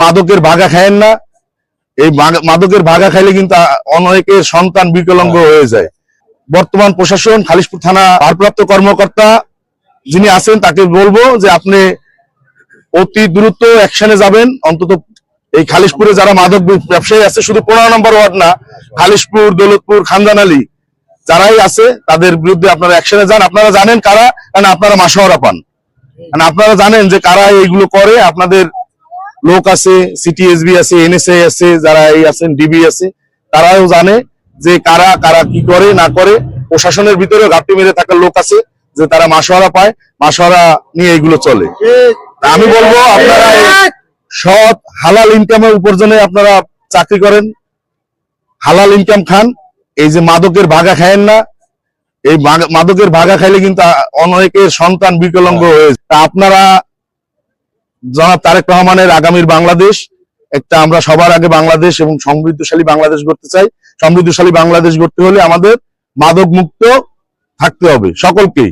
মাদকের ভাগা খায়েন না। এই মাদকের ভাগা খাইলে কিন্তু অনেকের সন্তান বিকলাঙ্গ হয়ে যায়। বর্তমান প্রশাসন খালিশপুর থানা ভারপ্রাপ্ত কর্মকর্তা যিনি আছেন তাকে বলবো যে আপনি অতি দ্রুত অ্যাকশনে যাবেন। অন্তত এই খালিশপুরে যারা মাদক ব্যবসায়ী আছে, শুধু 15 নম্বর ওয়ার্ড না, খালিশপুর, দৌলতপুর, খানজান আলী যারাই আছে তাদের বিরুদ্ধে আপনারা অ্যাকশনে যান। আপনারা জানেন কারা, কারণ আপনারা মাসোহারা পান, আপনারা জানেন যে কারা এইগুলো করে। আপনাদের লোক আছে, সিটিএসবি আছে, এনএসএ আছে, যারা এই আছেন ডিবি আছে, তারাও জানে যে কারা কারা কি করে না করে। প্রশাসনের ভিতরে ঘাপটি মেরে থাকার লোক আছে যে তারা মাসোহারা পায়, মাসোহারা নিয়ে এগুলো চলে। আমি বলবো আপনারা সৎ হালাল ইনকামের উপার্জনে আপনারা চাকরি করেন, হালাল ইনকাম খান। এই যে মাদকের ভাগা খায়েন না। এই মাদকের ভাগা খাইলে কিন্তু অনেকের সন্তান বিকলাঙ্গ হয়ে যায়। আপনারা জনাব তারেক রহমানের আগামীর বাংলাদেশ, একটা আমরা সবার আগে বাংলাদেশ এবং সমৃদ্ধশালী বাংলাদেশ গড়তে চাই। সমৃদ্ধশালী বাংলাদেশ গড়তে হলে আমাদের মাদক মুক্ত থাকতে হবে সকলকেই।